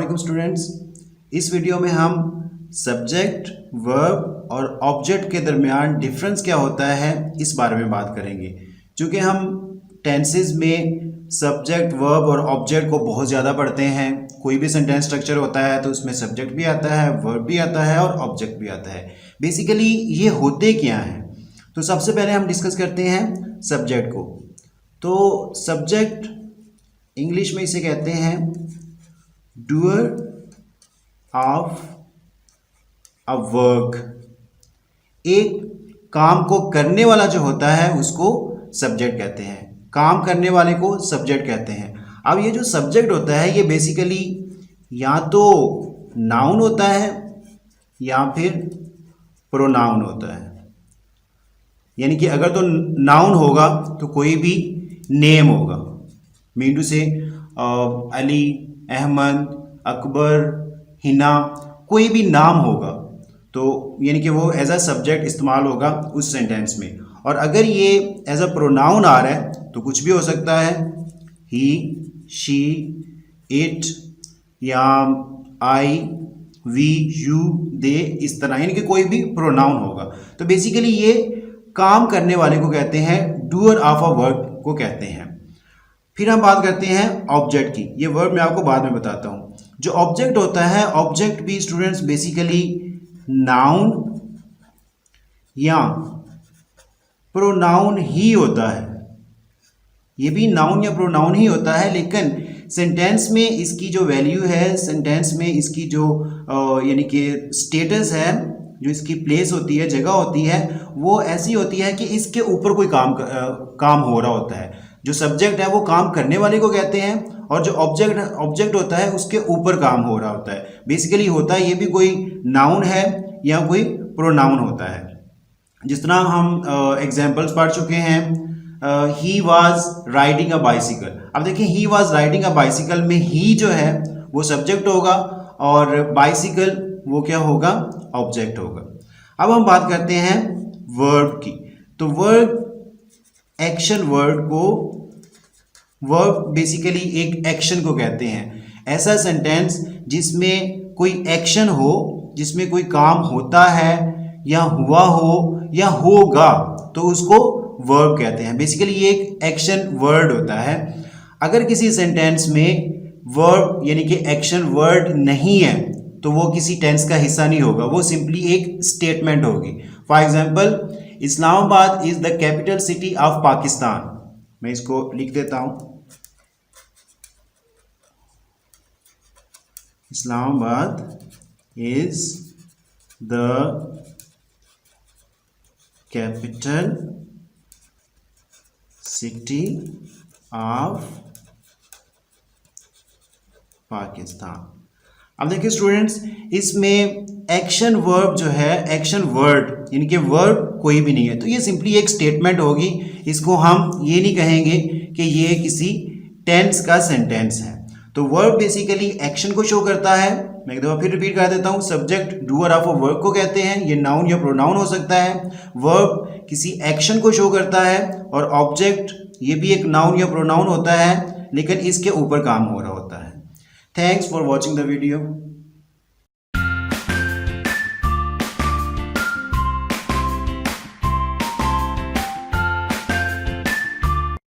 वालेकुम स्टूडेंट्स। इस वीडियो में हम सब्जेक्ट, वर्ब और ऑब्जेक्ट के दरमियान डिफरेंस क्या होता है इस बारे में बात करेंगे। क्योंकि हम टेंसेस में सब्जेक्ट, वर्ब और ऑब्जेक्ट को बहुत ज़्यादा पढ़ते हैं। कोई भी सेंटेंस स्ट्रक्चर होता है तो उसमें सब्जेक्ट भी आता है, वर्ब भी आता है और ऑब्जेक्ट भी आता है। बेसिकली ये होते क्या हैं, तो सबसे पहले हम डिस्कस करते हैं सब्जेक्ट को। तो सब्जेक्ट इंग्लिश में इसे कहते हैं डूअर ऑफ अ वर्क। एक काम को करने वाला जो होता है उसको सब्जेक्ट कहते हैं। काम करने वाले को सब्जेक्ट कहते हैं। अब ये जो सब्जेक्ट होता है ये बेसिकली या तो नाउन होता है या फिर प्रोनाउन होता है। यानी कि अगर तो नाउन होगा तो कोई भी नेम होगा, मीन टू से अली, अहमद, अकबर, हिना, कोई भी नाम होगा तो यानी कि वो एज अ सब्जेक्ट इस्तेमाल होगा उस सेंटेंस में। और अगर ये एज अ प्रोनाउन आ रहा है तो कुछ भी हो सकता है, ही, शी, इट या आई, वी, यू, दे, इस तरह, यानी कि कोई भी प्रोनाउन होगा। तो बेसिकली ये काम करने वाले को कहते हैं, डूअर ऑफ अ वर्क को कहते हैं। फिर हम बात करते हैं ऑब्जेक्ट की। ये वर्ड मैं आपको बाद में बताता हूँ। जो ऑब्जेक्ट होता है, ऑब्जेक्ट भी स्टूडेंट्स बेसिकली नाउन या प्रोनाउन ही होता है। ये भी नाउन या प्रोनाउन ही होता है, लेकिन सेंटेंस में इसकी जो वैल्यू है, सेंटेंस में इसकी जो यानी कि स्टेटस है, जो इसकी प्लेस होती है, जगह होती है, वो ऐसी होती है कि इसके ऊपर कोई काम हो रहा होता है। जो सब्जेक्ट है वो काम करने वाले को कहते हैं और जो ऑब्जेक्ट होता है उसके ऊपर काम हो रहा होता है। बेसिकली होता है ये भी कोई नाउन है या कोई प्रोनाउन होता है। जिस तरह हम एग्जाम्पल्स पढ़ चुके हैं, he was riding a bicycle. अब देखिए, he was riding a bicycle में ही जो है वो सब्जेक्ट होगा और बाइसिकल वो क्या होगा, ऑब्जेक्ट होगा। अब हम बात करते हैं वर्ब की। तो वर्ब, एक्शन वर्ड को, वर्ब बेसिकली एक एक्शन को कहते हैं। ऐसा सेंटेंस जिसमें कोई एक्शन हो, जिसमें कोई काम होता है या हुआ हो या होगा, तो उसको वर्ब कहते हैं। बेसिकली ये एक एक्शन वर्ड होता है। अगर किसी सेंटेंस में वर्ब यानी कि एक्शन वर्ड नहीं है तो वो किसी टेंस का हिस्सा नहीं होगा, वो सिंपली एक स्टेटमेंट होगी। For example, Islamabad is the capital city of Pakistan. मैं इसको लिख देता हूं, Islamabad is the capital city of Pakistan. अब देखिए स्टूडेंट्स, इसमें एक्शन वर्ब जो है, एक्शन वर्ड यानी कि वर्ब कोई भी नहीं है, तो ये सिंपली एक स्टेटमेंट होगी। इसको हम ये नहीं कहेंगे कि ये किसी टेंस का सेंटेंस है। तो वर्ब बेसिकली एक्शन को शो करता है। मैं एक दफ़ा फिर रिपीट कर देता हूँ, subject doer of a work को कहते हैं। ये नाउन या प्रोनाउन हो सकता है। वर्ब किसी एक्शन को शो करता है और ऑब्जेक्ट ये भी एक नाउन या प्रोनाउन होता है, लेकिन इसके ऊपर काम हो रहा होता है। Thanks for watching the video.